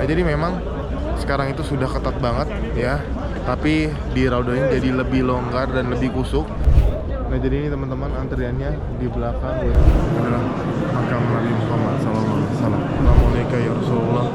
jadi memang sekarang itu sudah ketat banget ya, tapi di Raudhah ini jadi lebih longgar dan lebih kusuk. Nah jadi ini teman-teman, antriannya di belakang ya adalah makam Nabi Muhammad SAW. Assalamualaikum ya Rasulullah.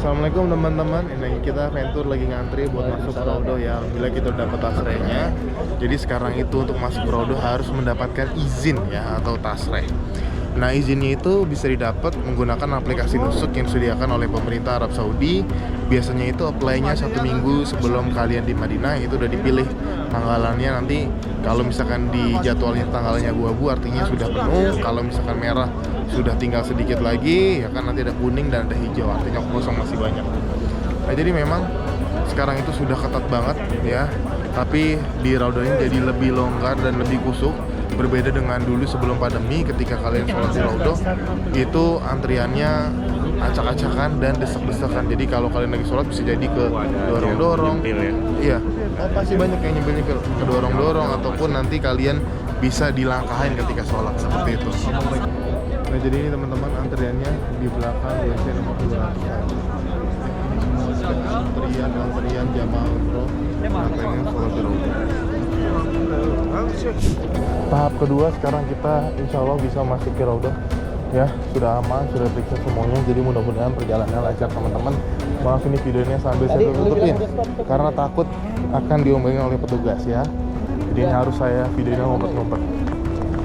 Assalamualaikum teman-teman. Ini kita venture lagi ngantri buat masuk ke Raudhah ya. Alhamdulillah kita udah dapat tasrehnya. Jadi sekarang itu untuk masuk ke Raudhah harus mendapatkan izin ya, atau tasreh. Nah izinnya itu bisa didapat menggunakan aplikasi Nusuk yang disediakan oleh pemerintah Arab Saudi. Biasanya itu apply-nya 1 minggu sebelum kalian di Madinah. Itu udah dipilih tanggalannya. Nanti kalau misalkan di jadwalnya tanggalnya abu-abu artinya sudah penuh. Kalau misalkan merah sudah tinggal sedikit lagi ya kan, nanti ada kuning dan ada hijau artinya kosong masih banyak. Nah jadi memang sekarang itu sudah ketat banget ya, tapi di Raudhah ini jadi lebih longgar dan lebih kusuk. Berbeda dengan dulu sebelum pandemi, ketika kalian sholat di Raudhah itu antriannya acak-acakan dan desak-desakan. Jadi kalau kalian lagi sholat bisa jadi ke dorong-dorong ya. Iya, pasti banyak yang nyempil-nyempil, ke dorong-dorong ataupun nanti kalian bisa dilangkahin ketika sholat seperti itu. Nah jadi ini teman-teman, antriannya di belakang WC nomor 200. Antrian jamaah umroh yang pengen sholat di Raudhah. Tahap kedua, sekarang kita insya Allah bisa masuk ke Raudhah ya, sudah aman, sudah periksa semuanya. Jadi mudah-mudahan perjalanannya lancar teman-teman. Maaf ini videonya sambil saya tutupin karena takut akan diombangin oleh petugas ya. Jadi ini harus saya videonya ngumpet-ngumpet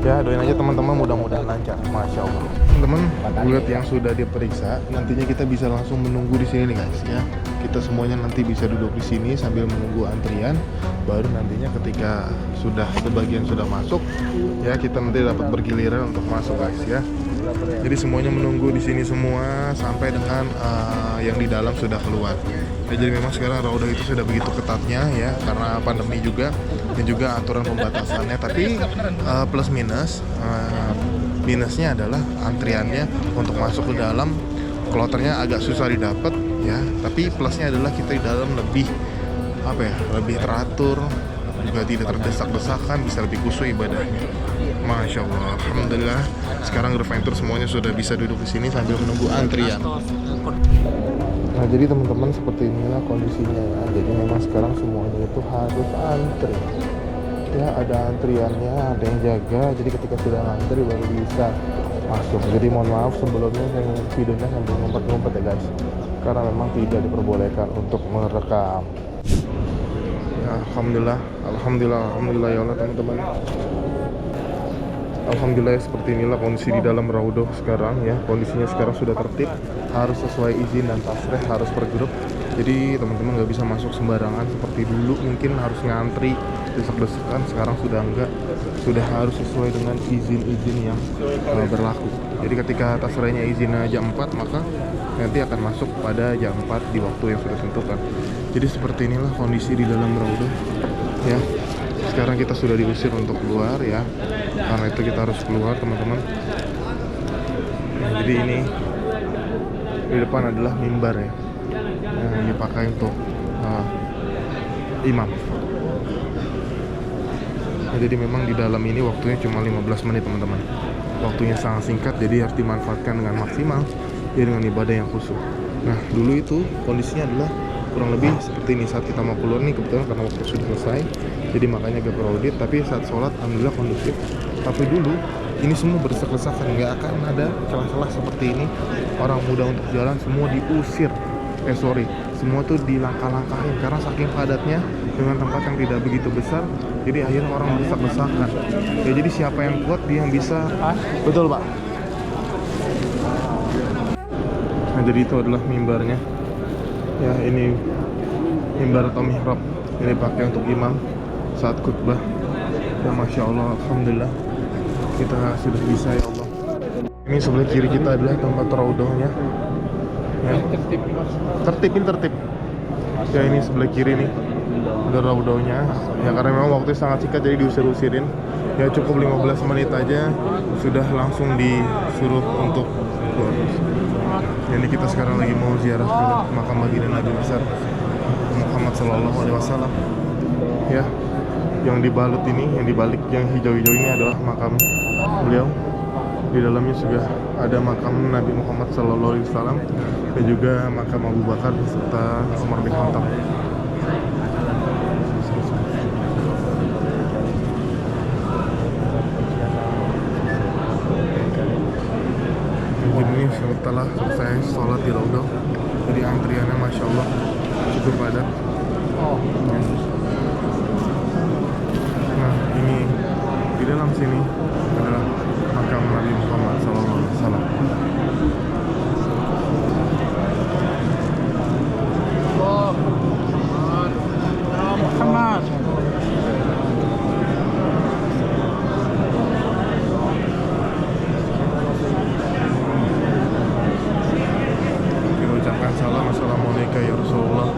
ya. Doain aja teman-teman, mudah-mudahan lancar. Masya Allah teman-teman, buat yang sudah diperiksa nantinya kita bisa langsung menunggu di sini nih guys ya. Kita semuanya nanti bisa duduk di sini sambil menunggu antrian. Baru nantinya ketika sudah sebagian sudah masuk ya, kita nanti dapat bergiliran untuk masuk guys ya. Jadi semuanya menunggu di sini semua sampai dengan yang di dalam sudah keluar. Ya, jadi memang sekarang Raudhah itu sudah begitu ketatnya ya, karena pandemi juga dan juga aturan pembatasannya. Tapi plus minus minusnya adalah antriannya untuk masuk ke dalam kloternya agak susah didapat ya. Tapi plusnya adalah kita di dalam lebih lebih teratur, juga tidak terdesak-desakan, bisa lebih khusyuk ibadahnya. Masya Allah, alhamdulillah. Sekarang Reventure semuanya sudah bisa duduk di sini sambil menunggu antrian. Nah jadi teman-teman, seperti inilah kondisinya ya. Jadi memang sekarang semuanya itu harus antri ya, ada antriannya, ada yang jaga. Jadi ketika sudah antri baru bisa masuk. Jadi mohon maaf sebelumnya saya videonya sambil ngumpet-ngumpet ya guys, karena memang tidak diperbolehkan untuk merekam ya. Alhamdulillah ya Allah teman-teman. Alhamdulillah ya, seperti inilah kondisi di dalam Raudhah sekarang ya. Kondisinya sekarang sudah tertib, harus sesuai izin dan tasreh, harus per grup. Jadi teman-teman nggak bisa masuk sembarangan seperti dulu, mungkin harus ngantri desak-desakan. Sekarang sudah enggak, sudah harus sesuai dengan izin-izin yang berlaku. Jadi ketika tasrehnya izinnya jam 4, maka nanti akan masuk pada jam 4 di waktu yang sudah tentukan. Jadi seperti inilah kondisi di dalam Raudhah ya. Sekarang kita sudah diusir untuk keluar ya, karena itu kita harus keluar teman-teman. Nah, jadi ini di depan adalah mimbar ya, yang dipakai untuk imam. Nah, jadi memang di dalam ini waktunya cuma 15 menit teman-teman. Waktunya sangat singkat, jadi harus dimanfaatkan dengan maksimal ya, dengan ibadah yang khusyuk. Nah dulu itu kondisinya adalah kurang lebih seperti ini. Saat kita mau keluar nih, kebetulan karena waktu sudah selesai, jadi makanya agak crowded. Tapi saat sholat alhamdulillah kondusif. Tapi dulu ini semua berdesak-desakan, nggak akan ada celah-celah seperti ini. Orang muda untuk jalan semua diusir, semua tuh dilangkah-langkahin karena saking padatnya dengan tempat yang tidak begitu besar. Jadi akhirnya orang berdesak-desakan ya. Jadi siapa yang kuat dia yang bisa. Betul Pak. Nah jadi itu adalah mimbarnya ya. Ini mimbar atau mihrab ini dipakai untuk imam saat khutbah ya. Masya Allah, alhamdulillah kita sudah bisa ya Allah. Ini sebelah kiri kita adalah tempat Raudhahnya ya. Tertib ya. Ini sebelah kiri nih ada Raudhahnya ya, karena memang waktunya sangat singkat jadi diusir-usirin ya. Cukup 15 menit aja sudah langsung disuruh untuk keluar. Jadi kita sekarang lagi mau ziarah ke makam baginda Nabi besar Muhammad Sallallahu Alaihi Wasallam. Ya, yang dibalut ini, yang dibalik, yang hijau-hijau ini adalah makam beliau. Di dalamnya juga ada makam Nabi Muhammad Sallallahu Alaihi Wasallam dan juga makam Abu Bakar serta Umar bin Khattab. Ini setelah selesai sholat di Raudhah, jadi antriannya masya Allah cukup padat. Nah, ini di dalam sini adalah makam Nabi Muhammad SAW. Muhammad. Kita ucapkan salam, assalamualaikum ya Rasulullah.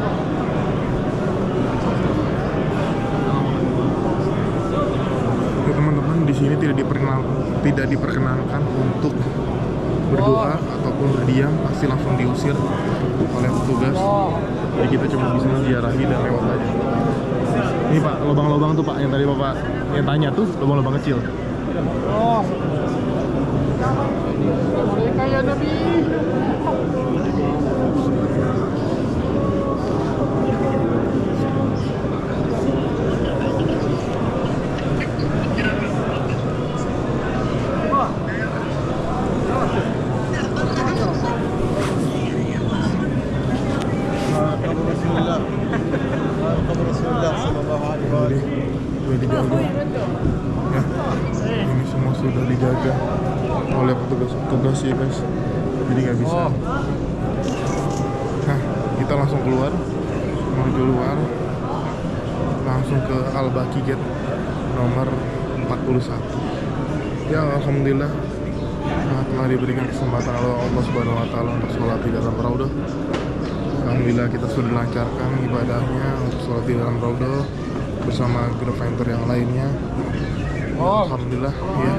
Teman-teman, di sini tidak diperkenankan untuk berdoa ataupun berdiam, pasti langsung diusir oleh petugas. Jadi kita cuma bisa menziarahi dan lewat aja. Ini Pak, lubang-lubang tuh Pak, yang tadi Bapak yang tanya tuh, lubang-lubang kecil. Oh. Kayak Nabi. Ya, ini semua sudah dijaga oleh petugas ya guys, jadi nggak bisa. Nah, kita langsung keluar, menuju luar, langsung ke Al-Baqi Gate nomor 41. Ya, alhamdulillah telah diberikan kesempatan oleh Allah Subhanahu Wa Taala untuk sholat di dalam Raudhah. Alhamdulillah kita sudah lancarkan ibadahnya untuk sholat di dalam Raudhah bersama grup venture yang lainnya. Alhamdulillah ya,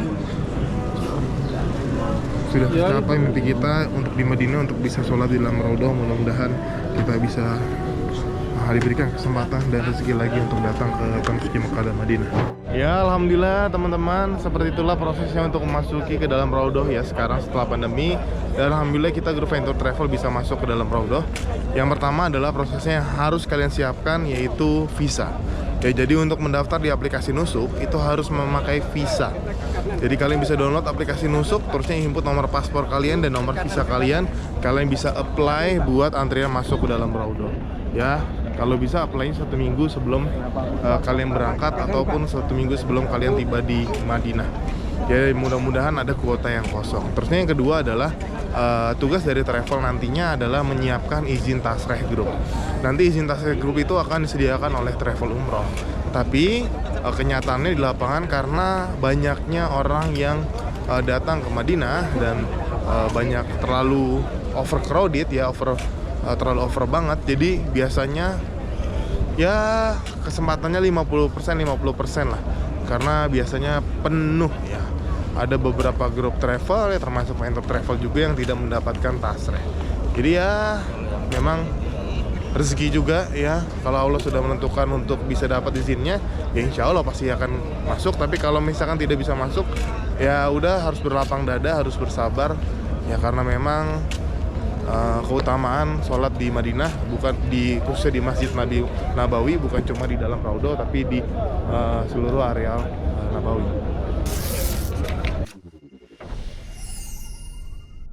sudah tercapai mimpi kita untuk di Madinah, untuk bisa sholat di dalam Raudhah. Mudah-mudahan kita bisa diberikan kesempatan dan rezeki lagi untuk datang ke Tanah Suci Mekah dan Madinah. Ya, alhamdulillah teman-teman, seperti itulah prosesnya untuk memasuki ke dalam Raudhah ya sekarang setelah pandemi. Dan alhamdulillah kita grup Venture Travel bisa masuk ke dalam Raudhah. Yang pertama adalah prosesnya yang harus kalian siapkan, yaitu visa. Ya, jadi untuk mendaftar di aplikasi Nusuk itu harus memakai visa. Jadi kalian bisa download aplikasi Nusuk, terusnya input nomor paspor kalian dan nomor visa kalian. Kalian bisa apply buat antrian masuk ke dalam Raudhah. Ya, kalau bisa apply-nya 1 minggu sebelum kalian berangkat ataupun 1 minggu sebelum kalian tiba di Madinah. Ya, mudah-mudahan ada kuota yang kosong. Terusnya yang kedua adalah tugas dari travel nantinya adalah menyiapkan izin tasreh grup. Nanti izin tasreh grup itu akan disediakan oleh travel umroh. Tapi kenyataannya di lapangan karena banyaknya orang yang datang ke Madinah dan banyak terlalu overcrowded ya, terlalu over banget. Jadi biasanya ya kesempatannya 50% lah. Karena biasanya penuh ya. Ada beberapa grup travel ya, termasuk Venture Travel juga yang tidak mendapatkan tasreh. Jadi ya memang rezeki juga ya. Kalau Allah sudah menentukan untuk bisa dapat izinnya, ya insya Allah pasti akan masuk. Tapi kalau misalkan tidak bisa masuk, ya udah harus berlapang dada, harus bersabar. Ya karena memang keutamaan sholat di Madinah bukan khususnya di Masjid Nabawi, bukan cuma di dalam Raudhah tapi di seluruh areal Nabawi.